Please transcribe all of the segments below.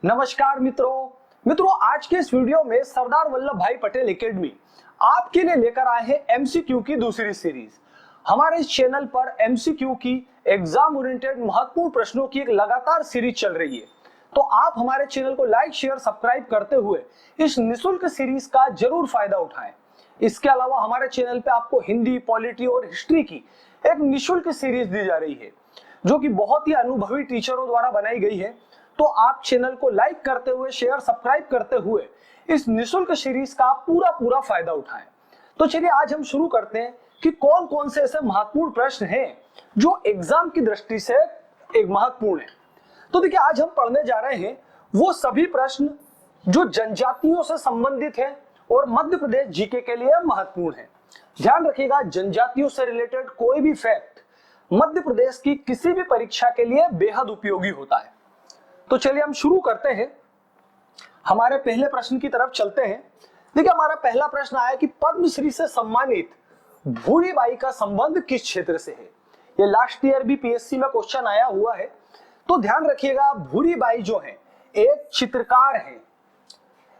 नमस्कार मित्रों आज के इस वीडियो में सरदार वल्लभ भाई पटेल एकेडमी आपके लिए लेकर आए हैं एमसीक्यू की दूसरी सीरीज। हमारे इस चैनल पर एमसीक्यू की एग्जाम ओरिएंटेड महत्वपूर्ण प्रश्नों की एक लगातार सीरीज चल रही है, तो आप हमारे चैनल को लाइक शेयर सब्सक्राइब करते हुए इस निःशुल्क सीरीज का जरूर फायदा उठाएं। इसके अलावा हमारे चैनल पे आपको हिंदी, पॉलिटी और हिस्ट्री की एक निःशुल्क सीरीज दी जा रही है जो कि बहुत ही अनुभवी टीचरों द्वारा बनाई गई है। तो आप चैनल को लाइक करते हुए, शेयर सब्सक्राइब करते हुए इस निःशुल्क सीरीज का पूरा फायदा उठाएं। तो चलिए आज हम शुरू करते हैं कि कौन कौन से ऐसे महत्वपूर्ण प्रश्न हैं जो एग्जाम की दृष्टि से एक महत्वपूर्ण है। तो देखिए आज हम पढ़ने जा रहे हैं वो सभी प्रश्न जो जनजातियों से संबंधित है और मध्य प्रदेश जीके के लिए महत्वपूर्ण है। ध्यान रखिएगा, जनजातियों से रिलेटेड कोई भी फैक्ट मध्य प्रदेश की किसी भी परीक्षा के लिए बेहद उपयोगी होता है। तो चलिए हम शुरू करते हैं, हमारे पहले प्रश्न की तरफ चलते हैं। देखिए हमारा पहला प्रश्न आया कि पद्मश्री से सम्मानित भूरी बाई का संबंध किस क्षेत्र से है। ये लास्ट ईयर भी पीएससी में क्वेश्चन आया हुआ है। तो ध्यान रखिएगा, भूरी बाई जो है एक चित्रकार है,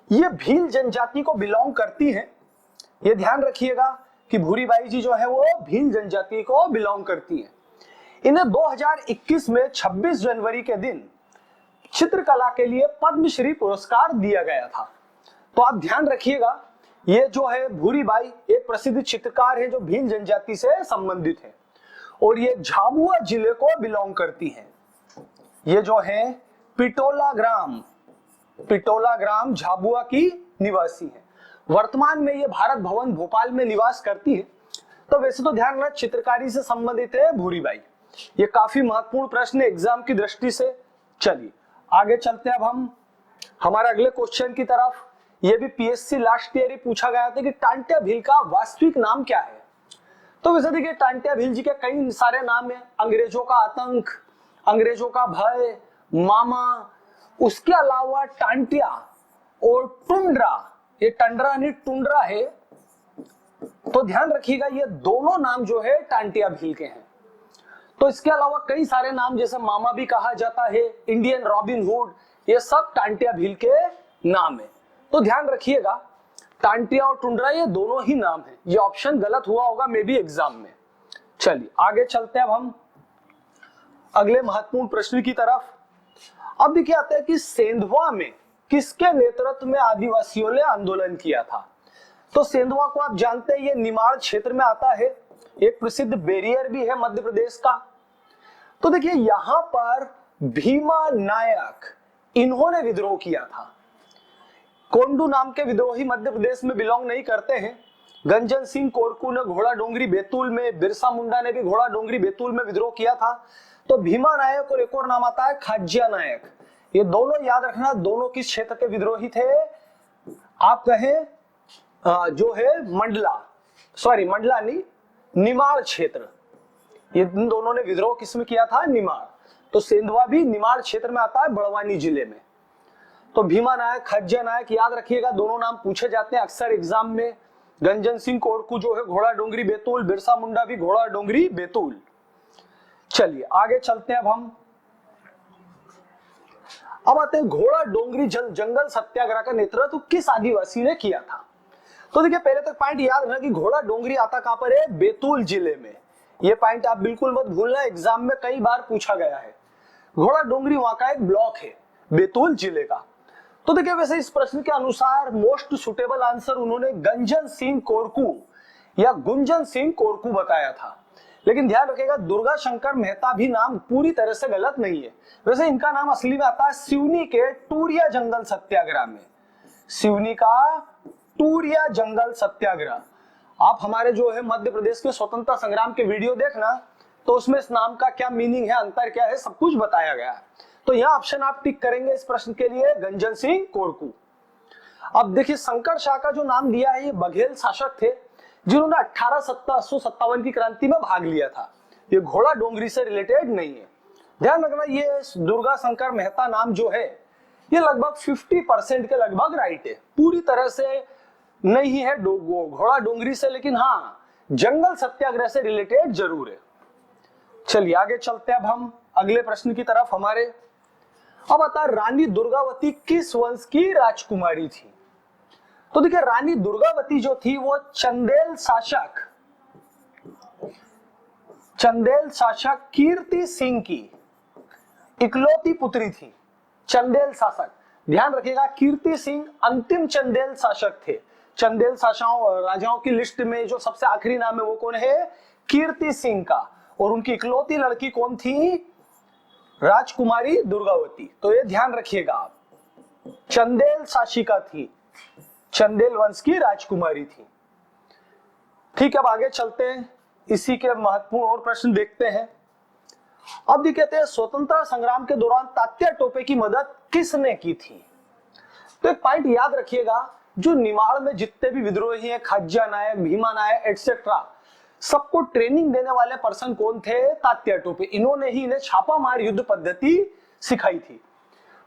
ये भील जनजाति को बिलोंग करती है। ये ध्यान रखिएगा कि भूरी बाई जी जो है वो भील जनजाति को बिलोंग करती है। इन्हें 2021 में 26 जनवरी के दिन चित्रकला के लिए पद्मश्री पुरस्कार दिया गया था। तो आप ध्यान रखिएगा, ये जो है भूरी बाई एक प्रसिद्ध चित्रकार है जो भील जनजाति से संबंधित है और ये झाबुआ जिले को बिलोंग करती है। ये जो है पिटोला ग्राम झाबुआ की निवासी है। वर्तमान में ये भारत भवन भोपाल में निवास करती है। तो वैसे तो ध्यान रखना, चित्रकारी से संबंधित है भूरी बाई। ये काफी महत्वपूर्ण प्रश्न है एग्जाम की दृष्टि से। चलिए आगे चलते हैं अब हम हमारे अगले क्वेश्चन की तरफ। ये भी पीएससी लास्ट ईयर ही पूछा गया था कि टांट्या भील का वास्तविक नाम क्या है। तो वैसे देखिए टांट्या भील जी के कई सारे नाम है। अंग्रेजों का आतंक, अंग्रेजों का भय, मामा, उसके अलावा टांट्या और टुंड्रा, ये टंड्रा नहीं टुंड्रा है। तो ध्यान रखिएगा ये दोनों नाम जो है टांट्या भील के हैं। तो इसके अलावा कई सारे नाम जैसे मामा भी कहा जाता है, इंडियन रॉबिन हुड, ये सब टांट्या भील के नाम है। तो ध्यान रखिएगा टांट्या और टुंड्रा ये दोनों ही नाम है। ये ऑप्शन गलत हुआ होगा मे बी एग्जाम में। चलिए आगे चलते हैं अब हम अगले महत्वपूर्ण प्रश्न की तरफ। अब देखिए आता है कि सेंधवा में किसके नेतृत्व में आदिवासियों ने आंदोलन किया था। तो सेंधवा को आप जानते हैं ये निमाड़ क्षेत्र में आता है, एक प्रसिद्ध बैरियर भी है मध्य प्रदेश का। तो देखिए यहां पर भीमा नायक इन्होंने विद्रोह किया था। कोंडू नाम के विद्रोही मध्य प्रदेश में बिलोंग नहीं करते हैं। गंजन सिंह कोरकू ने घोड़ा डोंगरी बैतूल में, बिरसा मुंडा ने भी घोड़ा डोंगरी बैतूल में विद्रोह किया था। तो भीमा नायक और एक और नाम आता है खाज्या नायक, ये दोनों याद रखना, दोनों किस क्षेत्र के विद्रोही थे। आप कहें जो है मंडला नहीं, निमाड़ क्षेत्र। ये दोनों ने विद्रोह किसमें किया था, निमाड़। तो सेंधवा भी निमाड़ क्षेत्र में आता है, बड़वानी जिले में। तो भीमा नायक, खज्जा नायक याद रखिएगा, दोनों नाम पूछे जाते हैं अक्सर एग्जाम में। गंजन सिंह कोरकू जो है घोड़ा डोंगरी बैतूल, बिरसा मुंडा भी घोड़ा डोंगरी बैतूल। चलिए आगे चलते हैं अब आते हैं घोड़ा डोंगरी जंगल सत्याग्रह का नेतृत्व किस आदिवासी ने किया था। तो देखिए पहले तक पॉइंट याद रखना कि घोड़ा डोंगरी आता कहां पर है, बैतूल जिले में। ये पॉइंट आप बिल्कुल मत भूलना, एग्जाम में कई बार पूछा गया है। घोड़ा डोंगरी वहां का एक ब्लॉक है बैतूल जिले का। तो देखिए वैसे इस प्रश्न के अनुसार मोस्ट सुटेबल आंसर उन्होंने गंजन सिंह कोरकू या गुंजन सिंह कोरकू बताया था। लेकिन ध्यान रखिएगा दुर्गा शंकर मेहता भी नाम पूरी तरह से गलत नहीं है। वैसे इनका नाम असली में आता है सिवनी के टूरिया जंगल सत्याग्रह में। सिवनी का टूरिया जंगल सत्याग्रह। आप हमारे जो है मध्य प्रदेश के स्वतंत्रता संग्राम के वीडियो देखना, तो उसमें इस नाम का क्या मीनिंग है, अंतर क्या है, सब कुछ बताया गया है। तो यह ऑप्शन आप टिक करेंगे इस प्रश्न के लिए, गंजन सिंह कोरकू। अब देखिए शंकर शाह का जो नाम दिया है, ये बघेल शासक थे जिन्होंने 1857 की क्रांति में भाग लिया था। ये घोड़ा डोंगरी से रिलेटेड नहीं है। ध्यान रखना ये दुर्गा शंकर मेहता नाम जो है ये लगभग 50% के लगभग राइट है, पूरी तरह से नहीं है घोड़ा डोंगरी से, लेकिन हाँ जंगल सत्याग्रह से रिलेटेड जरूर है। चलिए आगे चलते हैं अब हम अगले प्रश्न की तरफ हमारे। अब आता है रानी दुर्गावती किस वंश की राजकुमारी थी? तो देखिए रानी दुर्गावती जो थी वो चंदेल शासक कीर्ति सिंह की इकलौती पुत्री थी। चंदेल शासक, ध्यान रखिएगा, कीर्ति सिंह अंतिम चंदेल शासक थे। चंदेल राजाओं की लिस्ट में जो सबसे आखिरी नाम है वो कौन है? कीर्ति सिंह का। और उनकी इकलौती लड़की कौन थी? राजकुमारी दुर्गावती। तो ये ध्यान रखिएगा आप, चंदेल शासिका थी, चंदेल वंश की राजकुमारी थी। ठीक है, अब आगे चलते हैं, इसी के महत्वपूर्ण और प्रश्न देखते हैं। अब ये कहते हैं स्वतंत्रता संग्राम के दौरान तात्या टोपे की मदद किसने की थी? तो एक पॉइंट याद रखिएगा, जो निमाड़ में जितने भी विद्रोही हैं, खाज्या नायक, भीमा नायक एटसेट्रा, सबको ट्रेनिंग देने वाले पर्सन कौन थे? तात्या टोपे। इन्होंने ही इन्हें छापामार युद्ध पद्धति सिखाई थी।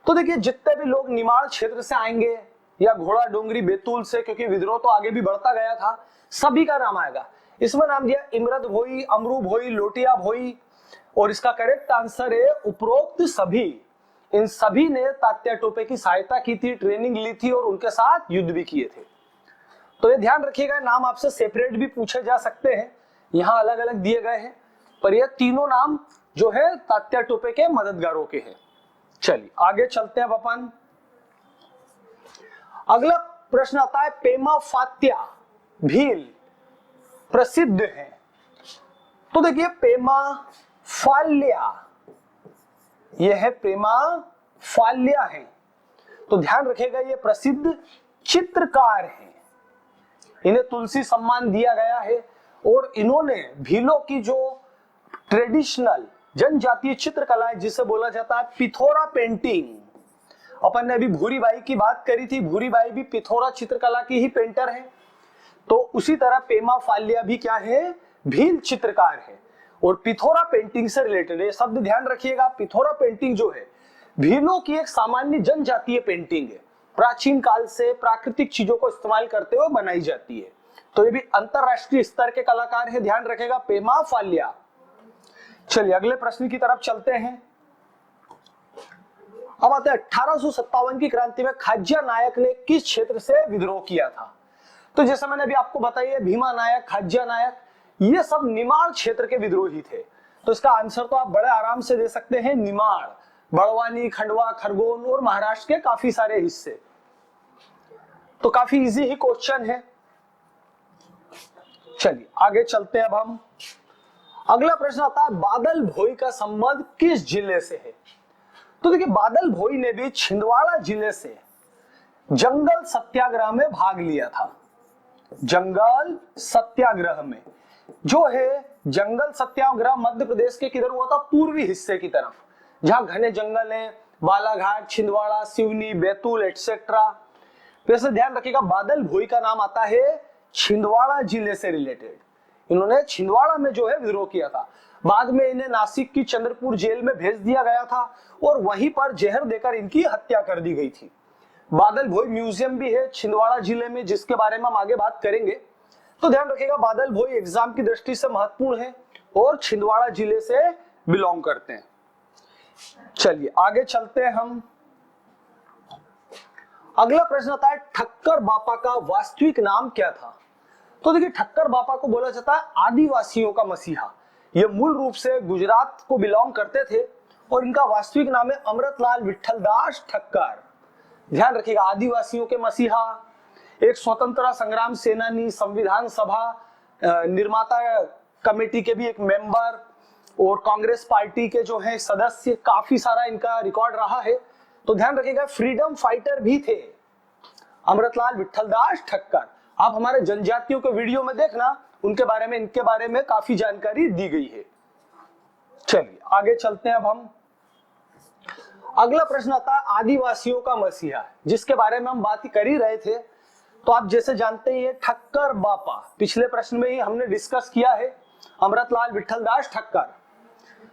तो देखिए जितने भी लोग निमाड़ क्षेत्र से आएंगे या घोड़ा डोंगरी बैतूल से, क्योंकि विद्रोह तो आगे भी बढ़ता गया था, सभी का नाम आएगा। इसमें नाम दिया इमरत भोई, अमरू भोई, लोटिया भोई, और इसका करेक्ट आंसर है उपरोक्त सभी। इन सभी ने तात्या टोपे की सहायता की थी, ट्रेनिंग ली थी और उनके साथ युद्ध भी किए थे। तो ये ध्यान रखिएगा, नाम आपसे सेपरेट भी पूछे जा सकते हैं, यहाँ अलग अलग दिए गए हैं, पर ये तीनों नाम जो है तात्या टोपे के मददगारों के हैं। चलिए आगे चलते हैं अब अपन। अगला प्रश्न आता है पेमा फात्या भील प्रसिद्ध है। तो देखिए पेमा फाल्या, यह है पेमा फाल्या है। तो ध्यान रखिएगा ये प्रसिद्ध चित्रकार हैं, इन्हें तुलसी सम्मान दिया गया है और इन्होंने भीलों की जो ट्रेडिशनल जनजातीय चित्रकला है जिसे बोला जाता है पिथोरा पेंटिंग, अपन ने अभी भूरीबाई की बात करी थी, भूरीबाई भी पिथोरा चित्रकला की ही पेंटर है। तो उसी तरह पेमा फाल्या भी क्या है? भील चित्रकार है और पिथोरा पेंटिंग से रिलेटेड है। शब्द ध्यान रखिएगा, पिथोरा पेंटिंग जो है भीलों की एक सामान्य जनजातीय पेंटिंग है, प्राचीन काल से प्राकृतिक चीजों को इस्तेमाल करते हुए बनाई जाती है। तो ये भी अंतरराष्ट्रीय स्तर के कलाकार है, ध्यान रखेगा पेमा फाल्या। चलिए अगले प्रश्न की तरफ चलते हैं। अब आते हैं 1857 की क्रांति में खाज्या नायक ने किस क्षेत्र से विद्रोह किया था? तो जैसा मैंने अभी आपको बताया, भीमा नायक, खाज्या नायक, ये सब निमाड़ क्षेत्र के विद्रोही थे। तो इसका आंसर तो आप बड़े आराम से दे सकते हैं, निमाड़, बड़वानी, खंडवा, खरगोन और महाराष्ट्र के काफी सारे हिस्से। तो काफी इजी ही क्वेश्चन है। चलिए आगे चलते हैं अब हम। अगला प्रश्न आता है बादल भोई का संबंध किस जिले से है? तो देखिए बादल भोई ने भी छिंदवाड़ा जिले से जंगल सत्याग्रह में भाग लिया था। जंगल सत्याग्रह में जो है, जंगल सत्याग्रह मध्य प्रदेश के किधर हुआ था? पूर्वी हिस्से की तरफ, जहां घने जंगल हैं, बालाघाट, छिंदवाड़ा, सिवनी, बैतूल एटसेट्रा। वैसे ध्यान रखिएगा बादल भोई का नाम आता है छिंदवाड़ा जिले से रिलेटेड। इन्होंने छिंदवाड़ा में जो है विद्रोह किया था। बाद में इन्हें नासिक की चंद्रपुर जेल में भेज दिया गया था और वहीं पर जहर देकर इनकी हत्या कर दी गई थी। बादल भोई म्यूजियम भी है छिंदवाड़ा जिले में, जिसके बारे में हम आगे बात करेंगे। तो ध्यान रखिएगा बादल भोई एग्जाम की दृष्टि से महत्वपूर्ण है और छिंदवाड़ा जिले से बिलोंग करते हैं। चलिए आगे चलते हैं हम। अगला प्रश्न आता है ठक्कर बापा का वास्तविक नाम क्या था? तो देखिए ठक्कर बापा को बोला जाता है आदिवासियों का मसीहा। ये मूल रूप से गुजरात को बिलोंग करते थे और इनका वास्तविक नाम है अमृतलाल विठलदास ठक्कर। ध्यान रखिएगा आदिवासियों के मसीहा, एक स्वतंत्रता संग्राम सेनानी, संविधान सभा निर्माता कमेटी के भी एक मेंबर और कांग्रेस पार्टी के जो है सदस्य, काफी सारा इनका रिकॉर्ड रहा है। तो ध्यान रखिएगा फ्रीडम फाइटर भी थे अमृतलाल विठलदास ठक्कर। आप हमारे जनजातियों के वीडियो में देखना, उनके बारे में, इनके बारे में काफी जानकारी दी गई है। चलिए आगे चलते हैं अब हम। अगला प्रश्न आता है आदिवासियों का मसीहा, जिसके बारे में हम बात कर ही रहे थे। तो आप जैसे जानते हैं ठक्कर बापा, पिछले प्रश्न में ही हमने डिस्कस किया है, अमृतलाल विठलदास ठक्कर।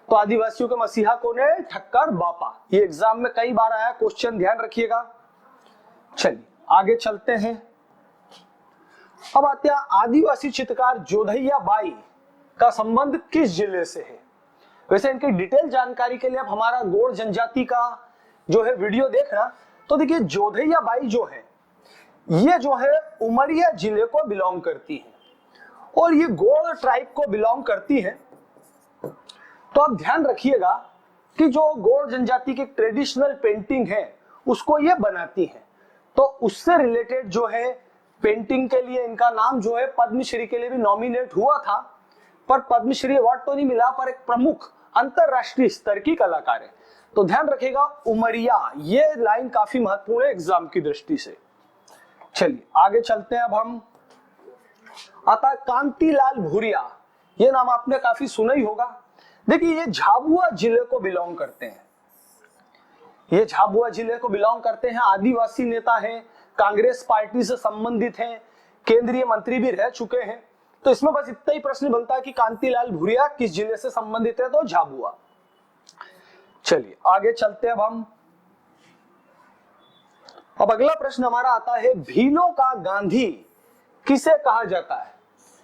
तो आदिवासियों के मसीहा कौन है? ठक्कर बापा। ये एग्जाम में कई बार आया क्वेश्चन, ध्यान रखिएगा। चलिए आगे चलते हैं। अब आते हैं आदिवासी चित्रकार जोधैया बाई का संबंध किस जिले से है? वैसे इनकी डिटेल जानकारी के लिए आप हमारा गौड़ जनजाति का जो है वीडियो देखना, तो देखिए जोधैया बाई जो है ये जो है उमरिया जिले को बिलोंग करती है और ये गोंड ट्राइब को बिलोंग करती है। तो आप ध्यान रखिएगा कि जो गोंड जनजाति की ट्रेडिशनल पेंटिंग है उसको ये बनाती है, तो उससे रिलेटेड जो है पेंटिंग के लिए इनका नाम जो है पद्मश्री के लिए भी नॉमिनेट हुआ था, पर पद्मश्री अवार्ड तो नहीं मिला, पर एक प्रमुख अंतरराष्ट्रीय स्तर की कलाकार है। तो ध्यान रखिएगा उमरिया, ये लाइन काफी महत्वपूर्ण है एग्जाम की दृष्टि से। चलिए आगे चलते हैं। अब हम आता कांतिलाल भूरिया, ये नाम आपने काफी सुना ही होगा। देखिए ये झाबुआ जिले को बिलोंग करते हैं, ये झाबुआ जिले को बिलोंग करते हैं, आदिवासी नेता हैं, कांग्रेस पार्टी से संबंधित हैं, केंद्रीय मंत्री भी रह चुके हैं। तो इसमें बस इतना ही प्रश्न बनता है कि कांतिलाल भूरिया किस जिले से संबंधित है, तो झाबुआ। चलिए आगे चलते हैं। अब अगला प्रश्न हमारा आता है भीलों का गांधी किसे कहा जाता है।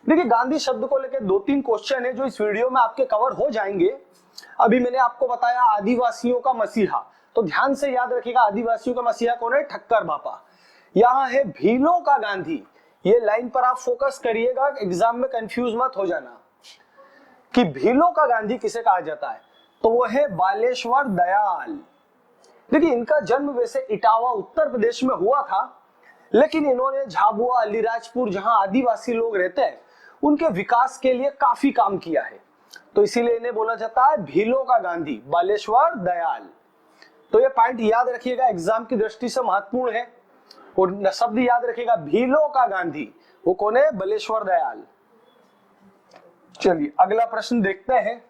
देखिए गांधी शब्द को लेकर 2-3 क्वेश्चन है जो इस वीडियो में आपके कवर हो जाएंगे। अभी मैंने आपको बताया आदिवासियों का मसीहा, तो ध्यान से याद रखिएगा आदिवासियों का मसीहा कौन है, ठक्कर बापा। यहाँ है भीलों का गांधी, ये लाइन पर आप फोकस करिएगा, एग्जाम में कंफ्यूज मत हो जाना कि भीलों का गांधी किसे कहा जाता है, तो वो है बालेश्वर दयाल। देखिए इनका जन्म वैसे इटावा उत्तर प्रदेश में हुआ था, लेकिन इन्होंने झाबुआ अलीराजपुर जहां आदिवासी लोग रहते हैं उनके विकास के लिए काफी काम किया है, तो इसीलिए इन्हें बोला जाता है भीलों का गांधी, बालेश्वर दयाल। तो ये पॉइंट याद रखिएगा, एग्जाम की दृष्टि से महत्वपूर्ण है। और शब्द याद रखिएगा भीलों का गांधी, वो कौन है, बालेश्वर दयाल। चलिए अगला प्रश्न देखते हैं।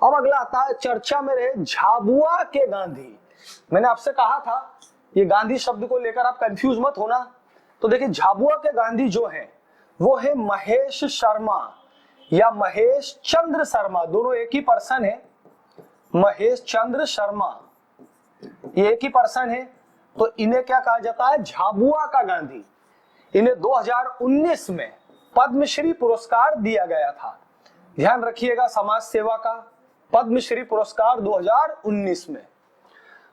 अब अगला आता है चर्चा में रहे झाबुआ के गांधी। मैंने आपसे कहा था ये गांधी शब्द को लेकर आप कंफ्यूज मत होना। तो देखिए झाबुआ के गांधी जो है वो है महेश शर्मा या महेश चंद्र शर्मा, दोनों एक ही पर्सन है। महेश चंद्र शर्मा ये एक ही पर्सन है, तो इन्हें क्या कहा जाता है, झाबुआ का गांधी। इन्हें 2019 में पद्मश्री पुरस्कार दिया गया था। ध्यान रखिएगा समाज सेवा का पद्मश्री पुरस्कार 2019 में।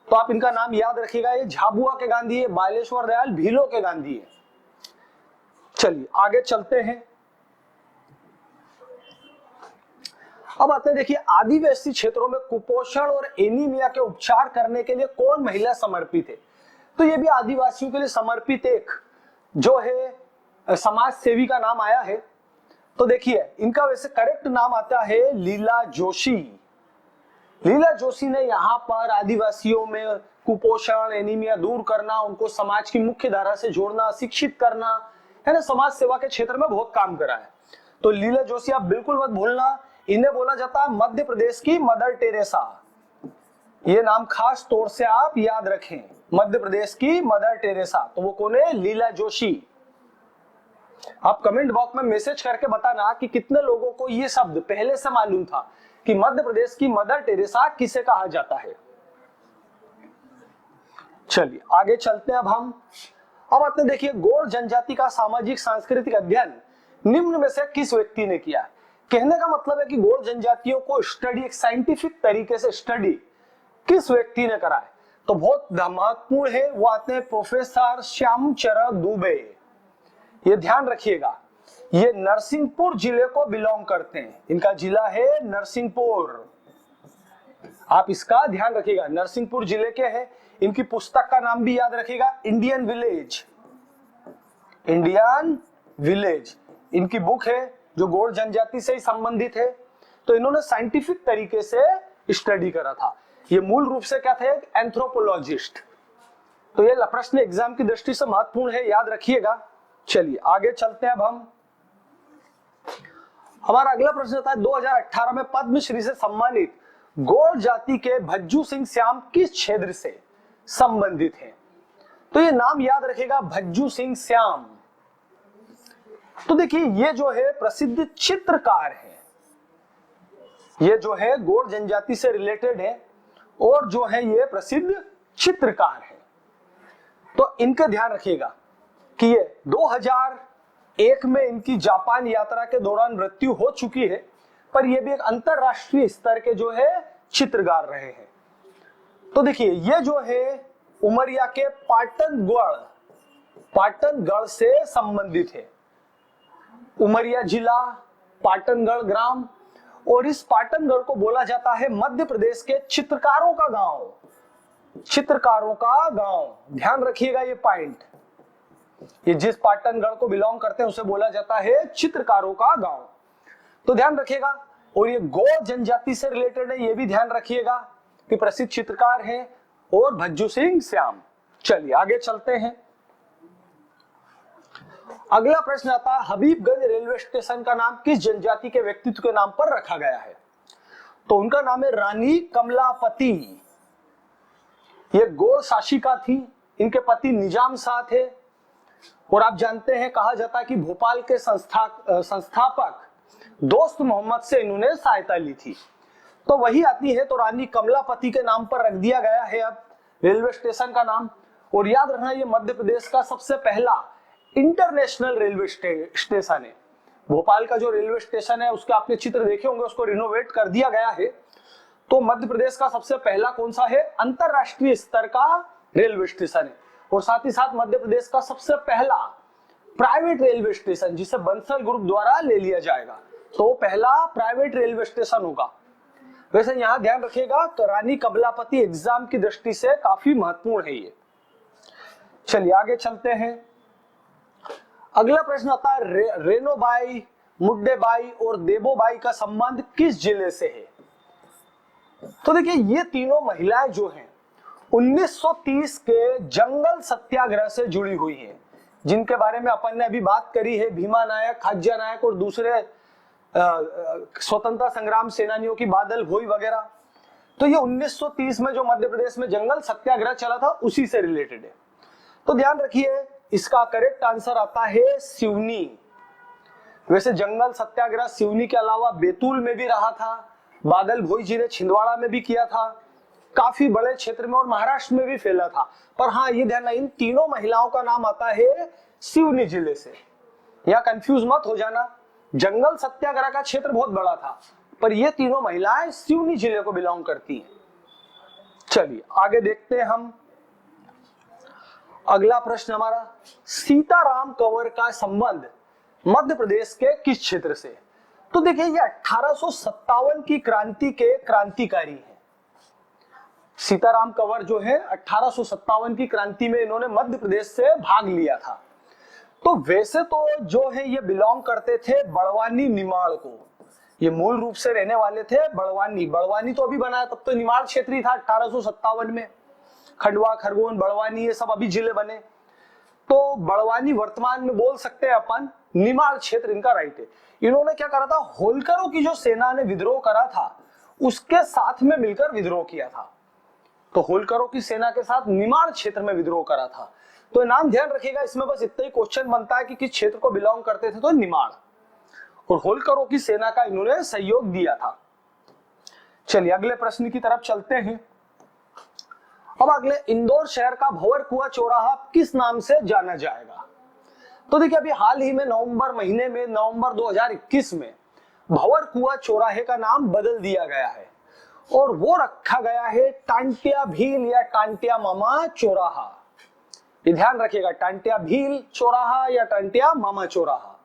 तो आप इनका नाम याद रखिएगा, ये झाबुआ के गांधी है, बालेश्वर दयाल भीलों के गांधी है। चलिए आगे चलते हैं। अब आते हैं, देखिए आदिवासी क्षेत्रों में कुपोषण और एनीमिया के उपचार करने के लिए कौन महिला समर्पित है। तो ये भी आदिवासियों के लिए समर्पित एक जो है समाज सेवी का नाम आया है। तो देखिए इनका वैसे करेक्ट नाम आता है लीला जोशी। लीला जोशी ने यहाँ पर आदिवासियों में कुपोषण एनीमिया दूर करना, उनको समाज की मुख्य धारा से जोड़ना, शिक्षित करना, है ना, समाज सेवा के क्षेत्र में बहुत काम करा है। तो लीला जोशी आप बिल्कुल मत भूलना, इन्हें बोला जाता है मध्य प्रदेश की मदर टेरेसा। ये नाम खास तौर से आप याद रखें, मध्य प्रदेश की मदर टेरेसा। तो वो कौन है, लीला जोशी। आप कमेंट बॉक्स में मैसेज करके बताना कि कितने लोगों को ये शब्द पहले से मालूम था कि मध्य प्रदेश की मदर टेरेसा किसे कहा जाता है। चलिए आगे चलते हैं। अब आते देखिए गोंड जनजाति का सामाजिक सांस्कृतिक अध्ययन निम्न में से किस व्यक्ति ने किया। कहने का मतलब है कि गोंड जनजातियों को स्टडी, एक साइंटिफिक तरीके से स्टडी किस व्यक्ति ने करा है, तो बहुत महत्वपूर्ण है। वो आते हैं प्रोफेसर श्यामचरण दुबे। ये ध्यान रखिएगा, ये नरसिंहपुर जिले को बिलोंग करते हैं, इनका जिला है नरसिंहपुर। आप इसका ध्यान रखिएगा, नरसिंहपुर जिले के हैं। इनकी पुस्तक का नाम भी याद रखिएगा, इंडियन विलेज। इंडियन विलेज इनकी बुक है जो गोंड जनजाति से ही संबंधित है। तो इन्होंने साइंटिफिक तरीके से स्टडी करा था। ये मूल रूप से क्या थे, एक एंथ्रोपोलॉजिस्ट। तो ये प्रश्न एग्जाम की दृष्टि से महत्वपूर्ण है, याद रखिएगा। चलिए आगे चलते हैं। अब हमारा अगला प्रश्न था 2018 में पद्मश्री से सम्मानित गोंड जाति के भज्जू सिंह श्याम किस क्षेत्र से संबंधित हैं। तो ये नाम याद रखेगा, भज्जू सिंह श्याम। तो देखिए ये जो है प्रसिद्ध चित्रकार है, ये जो है गोंड जनजाति से रिलेटेड है और जो है ये प्रसिद्ध चित्रकार है। तो इनका ध्यान रखिएगा कि ये 2001 में इनकी जापान यात्रा के दौरान मृत्यु हो चुकी है, पर ये भी एक अंतरराष्ट्रीय स्तर के जो है चित्रकार रहे हैं। तो देखिए ये जो है उमरिया के पाटनगढ़ से संबंधित है। उमरिया जिला, पाटनगढ़ ग्राम, और इस पाटनगढ़ को बोला जाता है मध्य प्रदेश के चित्रकारों का गांव। चित्रकारों का गांव, ध्यान रखिएगा ये पॉइंट। ये जिस पाटनगढ़ को बिलोंग करते हैं उसे बोला जाता है चित्रकारों का गांव, तो ध्यान रखिएगा। और ये गो जनजाति से रिलेटेड है, ये भी ध्यान रखिएगा कि प्रसिद्ध चित्रकार हैं और भज्जू सिंह श्याम। चलिए आगे चलते हैं। अगला प्रश्न आता है, हबीबगंज रेलवे स्टेशन का नाम किस जनजाति के व्यक्तित्व के नाम पर रखा गया है? तो उनका नाम है रानी कमलापति। ये गौड़ शासिका थी, इनके पति निजाम शाह थे, और आप जानते हैं कहा जाता है कि भोपाल के संस्थापक दोस्त मोहम्मद से इन्होंने सहायता ली थी, तो वही आती है। तो रानी कमलापति के नाम पर रख दिया गया है अब रेलवे स्टेशन का नाम। और याद रखना ये मध्य प्रदेश का सबसे पहला इंटरनेशनल रेलवे स्टेशन है। भोपाल का जो रेलवे स्टेशन है उसके आपने चित्र देखे होंगे, उसको रिनोवेट कर दिया गया है। तो मध्य प्रदेश का सबसे पहला कौन सा है? अंतरराष्ट्रीय स्तर का रेलवे स्टेशन है। और साथ ही साथ मध्य प्रदेश का सबसे पहला प्राइवेट रेलवे स्टेशन, जिसे बंसल ग्रुप द्वारा ले लिया जाएगा, तो पहला प्राइवेट रेलवे स्टेशन होगा। वैसे यहां ध्यान रखिएगा तो रानी कमलापति एग्जाम की दृष्टि से काफी महत्वपूर्ण है ये। चलिए आगे चलते हैं। अगला प्रश्न आता है, रेणोबाई, मुड्डेबाई और देवोबाई का संबंध किस जिले से है? तो देखिए ये तीनों महिलाएं जो हैं 1930 के जंगल सत्याग्रह से जुड़ी हुई हैं, जिनके बारे में अपन ने अभी बात करी है, भीमा नायक, खाज्या नायक और दूसरे स्वतंत्रता संग्राम सेनानियों की बादल भोई वगैरह। तो ये 1930 में जो मध्य प्रदेश में जंगल सत्याग्रह चला था उसी से रिलेटेड है। तो ध्यान रखिए इसका करेक्ट आंसर आता है सिवनी। वैसे जंगल सत्याग्रह सिवनी के अलावा बैतूल में भी रहा था, बादल भोई जी ने छिंदवाड़ा में भी किया था, काफी बड़े क्षेत्र में और महाराष्ट्र में भी फैला था। पर हाँ ये ध्यान, इन तीनों महिलाओं का नाम आता है सिवनी जिले से। यहाँ कंफ्यूज मत हो जाना, जंगल सत्याग्रह का क्षेत्र बहुत बड़ा था, पर ये तीनों महिलाएं सिवनी जिले को बिलोंग करती हैं। चलिए आगे देखते हैं हम। अगला प्रश्न हमारा, सीताराम कंवर का संबंध मध्य प्रदेश के किस क्षेत्र से? तो देखिए ये 1857 की क्रांति के क्रांतिकारी हैं। सीताराम कंवर जो है 1857 की क्रांति में इन्होंने मध्य प्रदेश से भाग लिया था। तो वैसे तो जो है ये बिलोंग करते थे बड़वानी निमाड़ को, ये मूल रूप से रहने वाले थे बड़वानी तो अभी बनाया, तब तो निमाड़ क्षेत्र ही था 1857 में। खंडवा, खरगोन, बड़वानी ये सब अभी जिले बने। तो बड़वानी वर्तमान में बोल सकते हैं अपन, निमाड़ क्षेत्र इनका राइट है। इन्होंने क्या करा था, होलकरों की जो सेना ने विद्रोह करा था उसके साथ में मिलकर विद्रोह किया था। तो होलकरों की सेना के साथ निमाड़ क्षेत्र में विद्रोह करा था। तो नाम ध्यान रखिएगा, इसमें बस इतना ही क्वेश्चन बनता है कि किस क्षेत्र को बिलोंग करते थे, तो निमाड़। और होलकरों की सेना का इन्होंने सहयोग दिया था। चलिए अगले प्रश्न की तरफ चलते हैं। अब अगले, इंदौर शहर का भंवर कुआं चौराहा किस नाम से जाना जाएगा? तो देखिए अभी हाल ही में नवंबर महीने में, नवंबर 2021 में भंवर कुआं चौराहे का नाम बदल दिया गया है और वो रखा गया है टांटिया भील या टांटिया मामा चौराहा। ये ध्यान रखिएगा, टांटिया भील चौराहा या टांटिया मामा चौराहा।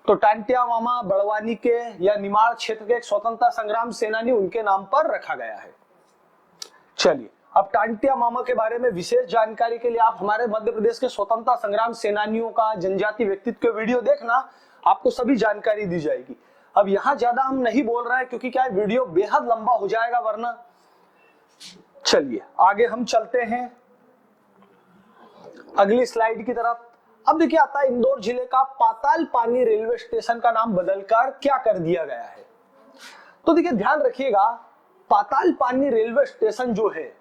तो टांटिया मामा बड़वानी के या निमाड़ क्षेत्र के एक स्वतंत्रता संग्राम सेनानी, उनके नाम पर रखा गया है। चलिए अब टांटिया मामा के बारे में विशेष जानकारी के लिए आप हमारे मध्य प्रदेश के स्वतंत्रता संग्राम सेनानियों का जनजाति व्यक्तित्व के वीडियो देखना, आपको सभी जानकारी दी जाएगी। अब यहाँ ज्यादा हम नहीं बोल रहे हैं क्योंकि क्या है, वीडियो बेहद लंबा हो जाएगा वरना। चलिए आगे हम चलते हैं अगली स्लाइड की तरफ। अब देखिए आता है, इंदौर जिले का पाताल पानी रेलवे स्टेशन का नाम बदलकर क्या कर दिया गया है? तो देखिए ध्यान रखिएगा, पाताल पानी रेलवे स्टेशन जो है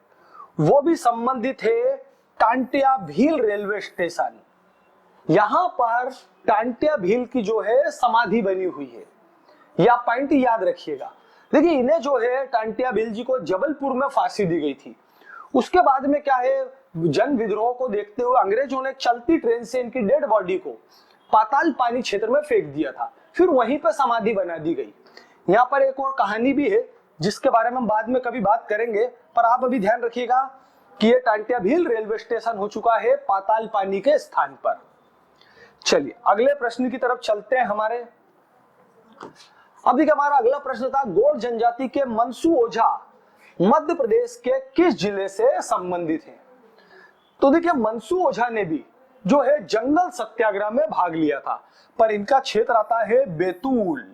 वो भी संबंधित है टांटिया भील रेलवे स्टेशन। यहां पर टांटिया भील की जो है समाधि बनी हुई है, यह पॉइंट याद रखिएगा। देखिए इन्हें जो है टांटिया भील जी को जबलपुर में फांसी दी गई थी। उसके बाद में क्या है, जन विद्रोह को देखते हुए अंग्रेजों ने चलती ट्रेन से इनकी डेड बॉडी को पाताल पानी क्षेत्र में फेंक दिया था, फिर वहीं पर समाधि बना दी गई। यहाँ पर एक और कहानी भी है, जिसके बारे में हम बाद में कभी बात करेंगे, पर आप अभी ध्यान रखिएगा कि ये टांट्या भील रेलवे स्टेशन हो चुका है पाताल पानी के स्थान पर। चलिए अगले प्रश्न की तरफ चलते हैं हमारे। अब देखिए हमारा अगला प्रश्न था, गोंड जनजाति के मनसू ओझा मध्य प्रदेश के किस जिले से संबंधित हैं? तो देखिए मनसू ओझा ने भी जो है जंगल सत्याग्रह में भाग लिया था, पर इनका क्षेत्र आता है बैतूल।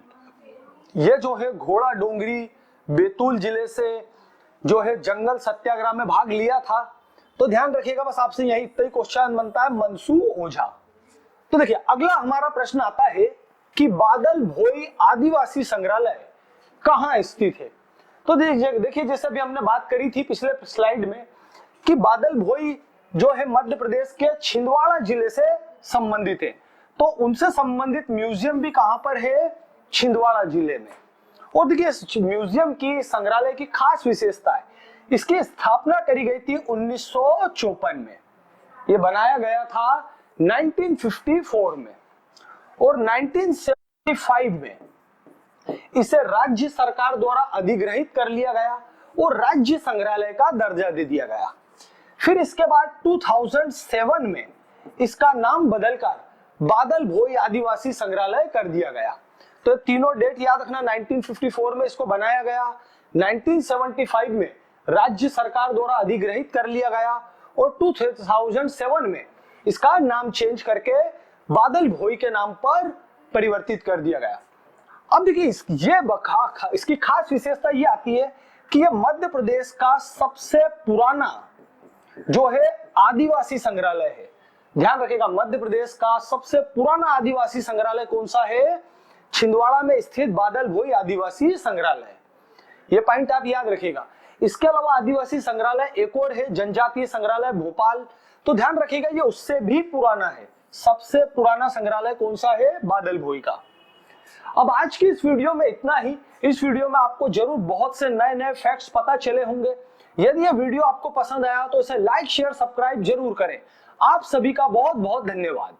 ये जो है घोड़ा डोंगरी बैतूल जिले से जो है जंगल सत्याग्रह में भाग लिया था। तो ध्यान रखिएगा, बस आपसे यही इतना ही क्वेश्चन बनता है, मनसू ओझा। तो देखिए अगला हमारा प्रश्न आता है कि बादल भोई आदिवासी संग्रहालय कहां स्थित है? तो देखिए जैसे अभी हमने बात करी थी पिछले स्लाइड में कि बादल भोई जो है मध्य प्रदेश के छिंदवाड़ा जिले से संबंधित है, तो उनसे संबंधित म्यूजियम भी कहां पर है? छिंदवाड़ा जिले में। और देखिए इस म्यूजियम की संग्रहालय की खास विशेषता है, इसकी स्थापना करी गई थी 1954 में। ये बनाया गया था 1954 में और 1975 में इसे राज्य सरकार द्वारा अधिग्रहित कर लिया गया और राज्य संग्रहालय का दर्जा दे दिया गया। फिर इसके बाद 2007 में इसका नाम बदलकर बादल भोई आदिवासी संग्रहालय कर दिया गया। तो तीनों डेट याद रखना, 1954 में इसको बनाया गया, 1975 में राज्य सरकार द्वारा अधिग्रहित कर लिया गया और 2007 में इसका नाम चेंज करके बादल भोई के नाम पर परिवर्तित कर दिया गया। अब देखिए इसकी खास विशेषता ये आती है कि यह मध्य प्रदेश का सबसे पुराना जो है आदिवासी संग्रहालय है। ध्यान रखिएगा, मध्य प्रदेश का सबसे पुराना आदिवासी संग्रहालय कौन सा है? छिंदवाड़ा में स्थित बादल भोई आदिवासी संग्रहालय। ये पॉइंट आप याद रखिएगा। इसके अलावा आदिवासी संग्रहालय एक और है, जनजातीय संग्रहालय भोपाल। तो ध्यान रखिएगा ये उससे भी पुराना है। सबसे पुराना संग्रहालय कौन सा है? बादल भोई का। अब आज की इस वीडियो में इतना ही। इस वीडियो में आपको जरूर बहुत से नए नए फैक्ट्स पता चले होंगे। यदि यह वीडियो आपको पसंद आया तो इसे लाइक शेयर सब्सक्राइब जरूर करें। आप सभी का बहुत बहुत धन्यवाद।